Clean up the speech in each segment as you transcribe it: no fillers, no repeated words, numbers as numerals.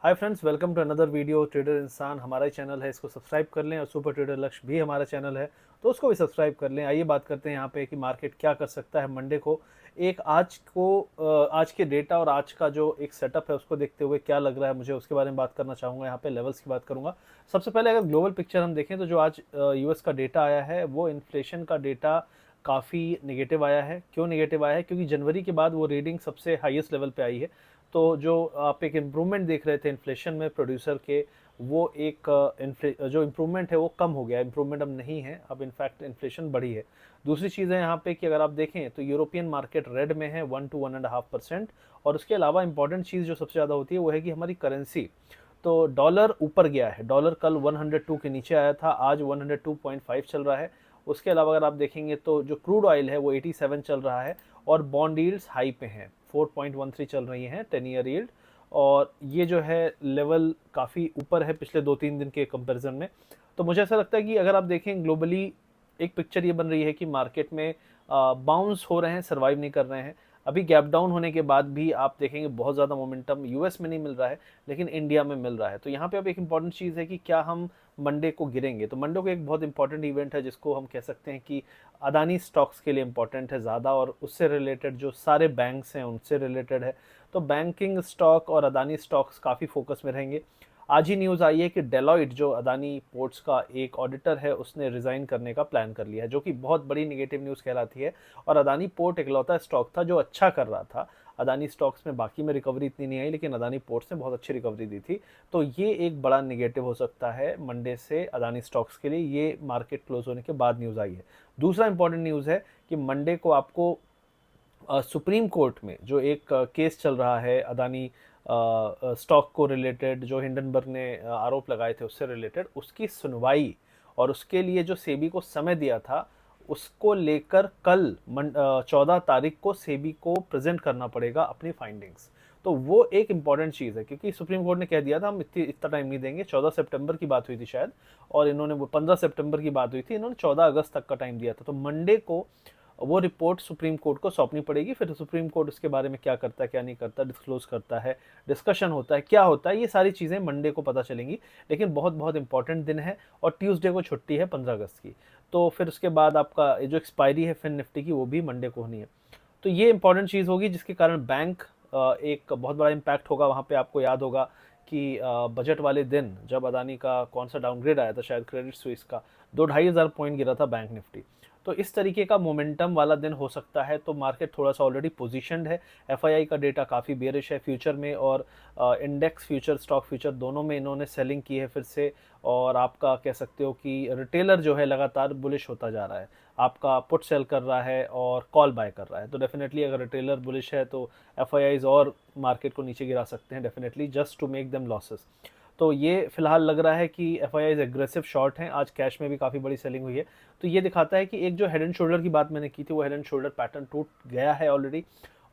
Hi friends, welcome to another video. Trader इंसान हमारा ही channel है, इसको सब्सक्राइब कर लें। और सुपर ट्रेडर लक्ष्य भी हमारा चैनल है, तो उसको भी सब्सक्राइब कर लें। आइए बात करते हैं यहाँ पे कि मार्केट क्या कर सकता है मंडे को। एक आज के डेटा और आज का जो एक सेटअप है उसको देखते हुए क्या लग रहा है मुझे, उसके बारे में बात करना चाहूँगा। यहाँ पे लेवल्स की बात करूँगा। सबसे पहले अगर ग्लोबल पिक्चर हम देखें तो जो आज यूएस का डेटा आया है वो इन्फ्लेशन का डेटा काफ़ी नेगेटिव आया है। क्यों नेगेटिव आया है? क्योंकि जनवरी के बाद वो रीडिंग सबसे हाईएस्ट लेवल पे आई है। तो जो आप एक इम्प्रूवमेंट देख रहे थे इन्फ्लेशन में प्रोड्यूसर के, वो एक जो इम्प्रूवमेंट है वो कम हो गया। इम्प्रूवमेंट अब नहीं है, अब इनफैक्ट इन्फ्लेशन बढ़ी है। दूसरी चीज़ है यहाँ पे कि अगर आप देखें तो यूरोपियन मार्केट रेड में है 1 to 1.5%। और उसके अलावा इंपॉर्टेंट चीज़ जो सबसे ज़्यादा होती है वो है कि हमारी करेंसी। तो डॉलर ऊपर गया है। डॉलर कल 102 के नीचे आया था, आज 102.5 चल रहा है। उसके अलावा अगर आप देखेंगे तो जो क्रूड ऑयल है वो 87 चल रहा है। और बॉन्ड यील्ड्स हाई पे हैं, 4.13 चल रही हैं 10 ईयर यील्ड। और ये जो है लेवल काफ़ी ऊपर है पिछले 2-3 दिन के कंपैरिजन में। तो मुझे ऐसा लगता है कि अगर आप देखें ग्लोबली, एक पिक्चर ये बन रही है कि मार्केट में बाउंस हो रहे हैं, सर्वाइव नहीं कर रहे हैं। अभी गैप डाउन होने के बाद भी आप देखेंगे बहुत ज़्यादा मोमेंटम यूएस में नहीं मिल रहा है, लेकिन इंडिया में मिल रहा है। तो यहाँ पे अब एक इंपॉर्टेंट चीज़ है कि क्या हम मंडे को गिरेंगे। तो मंडे को एक बहुत इंपॉर्टेंट इवेंट है जिसको हम कह सकते हैं कि अदानी स्टॉक्स के लिए इंपॉर्टेंट है ज़्यादा, और उससे रिलेटेड जो सारे बैंक्स हैं उनसे रिलेटेड है। तो बैंकिंग स्टॉक और अदानी स्टॉक्स काफ़ी फोकस में रहेंगे। आज ही न्यूज़ आई है कि डेलॉइट, जो अदानी पोर्ट्स का एक ऑडिटर है, उसने रिज़ाइन करने का प्लान कर लिया है, जो कि बहुत बड़ी नेगेटिव न्यूज़ कहलाती है। और अदानी पोर्ट इकलौता स्टॉक था जो अच्छा कर रहा था। अदानी स्टॉक्स में बाकी में रिकवरी इतनी नहीं आई, लेकिन अदानी पोर्ट्स ने बहुत अच्छी रिकवरी दी थी। तो ये एक बड़ा नेगेटिव हो सकता है मंडे से अदानी स्टॉक्स के लिए। ये मार्केट क्लोज होने के बाद न्यूज़ आई है। दूसरा इंपॉर्टेंट न्यूज़ है कि मंडे को आपको सुप्रीम कोर्ट में जो एक केस चल रहा है अदानी स्टॉक को रिलेटेड, जो हिंडनबर्ग ने आरोप लगाए थे उससे रिलेटेड, उसकी सुनवाई और उसके लिए जो सेबी को समय दिया था उसको लेकर कल 14 तारीख को सेबी को प्रेजेंट करना पड़ेगा अपनी फाइंडिंग्स। तो वो एक इंपॉर्टेंट चीज़ है, क्योंकि सुप्रीम कोर्ट ने कह दिया था हम इतना टाइम नहीं देंगे। 14 सितंबर की बात हुई थी शायद, और इन्होंने वो 15 सितंबर की बात हुई थी, इन्होंने 14 अगस्त तक का टाइम दिया था। तो मंडे को वो रिपोर्ट सुप्रीम कोर्ट को सौंपनी पड़ेगी। फिर सुप्रीम कोर्ट उसके बारे में क्या करता है, क्या नहीं करता, डिस्क्लोज करता है, डिस्कशन होता है, क्या होता है, ये सारी चीज़ें मंडे को पता चलेंगी। लेकिन बहुत बहुत इंपॉर्टेंट दिन है, और ट्यूसडे को छुट्टी है 15 अगस्त की। तो फिर उसके बाद आपका जो एक्सपायरी है फिन निफ्टी की, वो भी मंडे को होनी है। तो ये इंपॉर्टेंट चीज़ होगी जिसके कारण बैंक एक बहुत बड़ा इम्पैक्ट होगा वहाँ पे। आपको याद होगा कि बजट वाले दिन जब अदानी का कौन सा डाउनग्रेड आया था, शायद क्रेडिट स्विस का, 2-2.5 हज़ार पॉइंट गिरा था बैंक निफ्टी। तो इस तरीके का मोमेंटम वाला दिन हो सकता है। तो मार्केट थोड़ा सा ऑलरेडी पोजीशनड है। एफआईआई का डेटा काफ़ी बेरिश है फ्यूचर में, और इंडेक्स फ्यूचर, स्टॉक फ्यूचर दोनों में इन्होंने सेलिंग की है फिर से। और आपका कह सकते हो कि रिटेलर जो है लगातार बुलिश होता जा रहा है। आपका पुट सेल कर रहा है और कॉल बाय कर रहा है। तो डेफिनेटली अगर रिटेलर बुलिश है तो एफआईआईज और मार्केट को नीचे गिरा सकते हैं definitely, just to make them losses. तो ये फिलहाल लग रहा है कि एफआईआईज एग्रेसिव शॉर्ट हैं। आज कैश में भी काफ़ी बड़ी सेलिंग हुई है। तो ये दिखाता है कि एक जो हेड एंड शोल्डर की बात मैंने की थी, वो हेड एंड शोल्डर पैटर्न टूट गया है ऑलरेडी।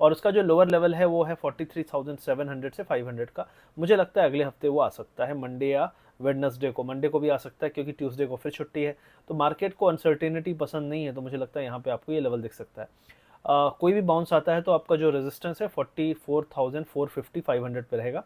और उसका जो लोअर लेवल है वो है 43,700 से 500 का। मुझे लगता है अगले हफ्ते वो आ सकता है, मंडे या वेडनेसडे को। मंडे को भी आ सकता है क्योंकि ट्यूसडे को फिर छुट्टी है। तो मार्केट को अनसर्टेनिटी पसंद नहीं है, तो मुझे लगता है यहाँ पे आपको ये लेवल दिख सकता है। कोई भी बाउंस आता है तो आपका जो रेजिस्टेंस है 44,450 500 पे रहेगा।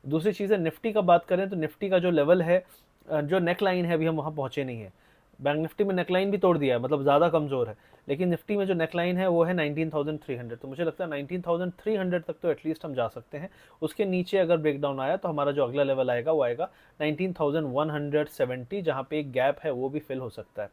दूसरी चीज़ है निफ्टी का बात करें तो निफ्टी का जो लेवल है, जो नेक लाइन है, अभी हम वहाँ पहुँचे नहीं है। बैंक निफ्टी में नेकलाइन भी तोड़ दिया है, मतलब ज़्यादा कमज़ोर है। लेकिन निफ्टी में जो नेकलाइन है वो है 19,300। तो मुझे लगता है 19,300 तक तो एटलीस्ट हम जा सकते हैं। उसके नीचे अगर ब्रेकडाउन आया तो हमारा जो अगला लेवल आएगा वो आएगा 19,170, जहाँ पे एक गैप है वो भी फिल हो सकता है।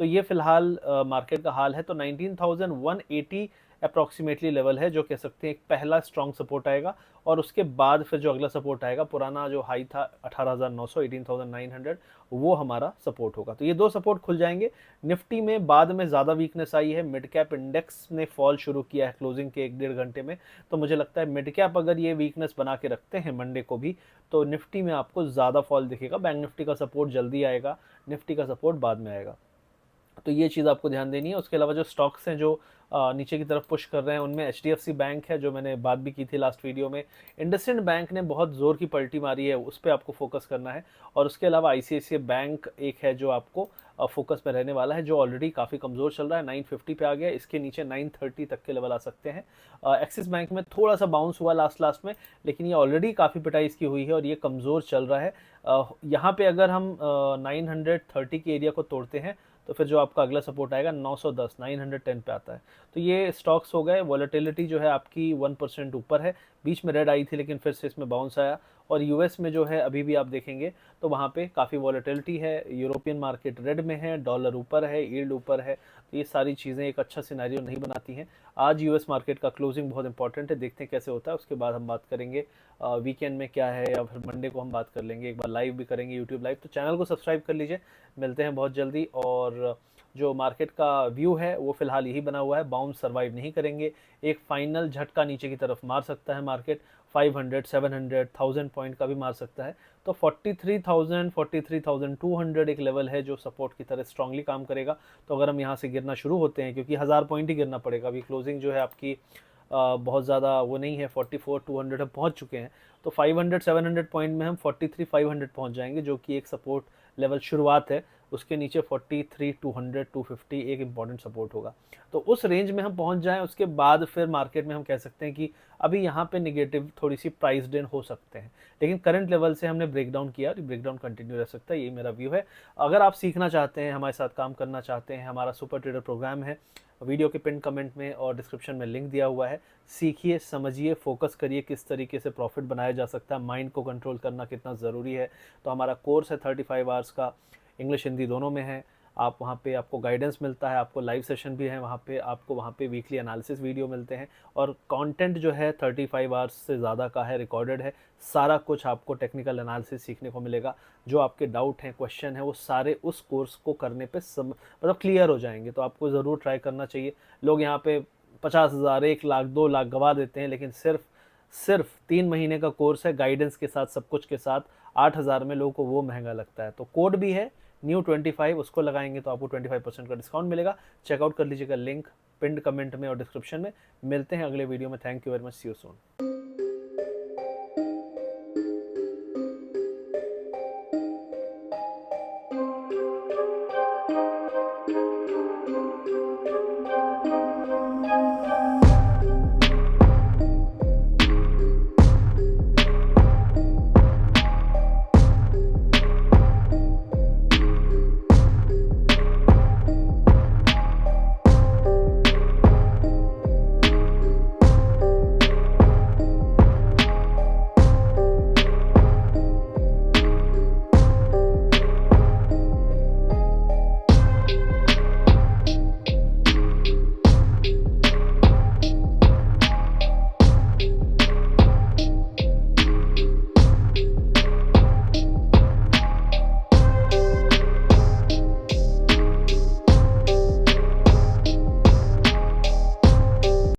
तो ये फिलहाल मार्केट का हाल है। तो 19,180 अप्रॉक्सीमेटली लेवल है, जो कह सकते हैं एक पहला स्ट्रॉन्ग सपोर्ट आएगा। और उसके बाद फिर जो अगला सपोर्ट आएगा, पुराना जो हाई था 18,900, 18,900, वो हमारा सपोर्ट होगा। तो ये दो सपोर्ट खुल जाएंगे। निफ्टी में बाद में ज़्यादा वीकनेस आई है। मिड कैप इंडेक्स ने फॉल शुरू किया है क्लोजिंग के 1-1.5 घंटे में। तो मुझे लगता है मिड कैप अगर ये वीकनेस बना के रखते हैं मंडे को भी, तो निफ्टी में आपको ज़्यादा फॉल दिखेगा। बैंक निफ्टी का सपोर्ट जल्दी आएगा, निफ्टी का सपोर्ट बाद में आएगा। तो ये चीज़ आपको ध्यान देनी है। उसके अलावा जो स्टॉक्स हैं जो नीचे की तरफ पुश कर रहे हैं, उनमें एचडीएफसी बैंक है, जो मैंने बात भी की थी लास्ट वीडियो में। इंडसइंड बैंक ने बहुत ज़ोर की पलटी मारी है, उस पर आपको फोकस करना है। और उसके अलावा आईसीआईसीआई बैंक एक है जो आपको फोकस में रहने वाला है, जो ऑलरेडी काफ़ी कमज़ोर चल रहा है, 950 पे आ गया, इसके नीचे 930 तक के लेवल आ सकते हैं। एक्सिस बैंक में थोड़ा सा बाउंस हुआ लास्ट में, लेकिन ये ऑलरेडी काफ़ी पिटाई इसकी हुई है और ये कमज़ोर चल रहा है। यहाँ पे अगर हम 930 के एरिया को तोड़ते हैं तो फिर जो आपका अगला सपोर्ट आएगा 910, 910 पे आता है। तो ये स्टॉक्स हो गए। वॉलेटिलिटी जो है आपकी 1% ऊपर है, बीच में रेड आई थी लेकिन फिर से इसमें बाउंस आया। और यूएस में जो है अभी भी आप देखेंगे तो वहाँ पे काफ़ी वॉलेटिलिटी है। यूरोपियन मार्केट रेड में है, डॉलर ऊपर है, यील्ड ऊपर है। तो ये सारी चीज़ें एक अच्छा सिनेरियो नहीं बनाती हैं। आज यूएस मार्केट का क्लोजिंग बहुत इंपॉर्टेंट है, देखते हैं कैसे होता है, उसके बाद हम बात करेंगे वीकेंड में क्या है, या फिर मंडे को हम बात कर लेंगे। एक बार लाइव भी करेंगे यूट्यूब लाइव, तो चैनल को सब्सक्राइब कर लीजिए। मिलते हैं बहुत जल्दी। और जो मार्केट का व्यू है वो फिलहाल यही बना हुआ है, बाउंस सर्वाइव नहीं करेंगे, एक फाइनल झटका नीचे की तरफ मार सकता है मार्केट, 500, 700, 1000 पॉइंट का भी मार सकता है। तो 43,000, 43,200 एक लेवल है जो सपोर्ट की तरह स्ट्रांगली काम करेगा। तो अगर हम यहाँ से गिरना शुरू होते हैं, क्योंकि 1000 पॉइंट ही गिरना पड़ेगा, अभी क्लोजिंग जो है आपकी बहुत ज़्यादा वो नहीं है, 44,200 हम पहुँच चुके हैं। तो 500, 700 पॉइंट में हम 43,500 पहुँच जाएंगे, जो कि एक सपोर्ट लेवल शुरुआत है। उसके नीचे 43,200, 250 एक इंपॉर्टेंट सपोर्ट होगा। तो उस रेंज में हम पहुंच जाएं, उसके बाद फिर मार्केट में हम कह सकते हैं कि अभी यहाँ पे निगेटिव थोड़ी सी प्राइस इन हो सकते हैं, लेकिन करंट लेवल से हमने ब्रेक डाउन किया और ब्रेक डाउन कंटिन्यू रह सकता है। ये मेरा व्यू है। अगर आप सीखना चाहते हैं, हमारे साथ काम करना चाहते हैं, हमारा सुपर ट्रेडर प्रोग्राम है, वीडियो के पिन कमेंट में और डिस्क्रिप्शन में लिंक दिया हुआ है। सीखिए, समझिए, फोकस करिए किस तरीके से प्रॉफिट बनाया जा सकता है, माइंड को कंट्रोल करना कितना ज़रूरी है। तो हमारा कोर्स है 35 आवर्स का, इंग्लिश हिंदी दोनों में है। आप वहाँ पे आपको गाइडेंस मिलता है, आपको लाइव सेशन भी है वहाँ पे, आपको वहाँ पे वीकली एनालिसिस वीडियो मिलते हैं। और कंटेंट जो है 35 आवर्स से ज़्यादा का है, रिकॉर्डेड है। सारा कुछ आपको टेक्निकल एनालिसिस सीखने को मिलेगा। जो आपके डाउट हैं, क्वेश्चन है, वो सारे उस कोर्स को करने पे मतलब क्लियर हो जाएंगे। तो आपको ज़रूर ट्राई करना चाहिए। लोग यहाँ पे 50,000, 1 लाख, 2 लाख गवा देते हैं, लेकिन सिर्फ 3 महीने का कोर्स है, गाइडेंस के साथ, सब कुछ के साथ 8,000 में लोगों को वो महंगा लगता है। तो कोड भी है NEW25, उसको लगाएंगे तो आपको 25% का डिस्काउंट मिलेगा। चेकआउट कर लीजिएगा, लिंक पिंड कमेंट में और डिस्क्रिप्शन में। मिलते हैं अगले वीडियो में। Thank you very much, see you soon.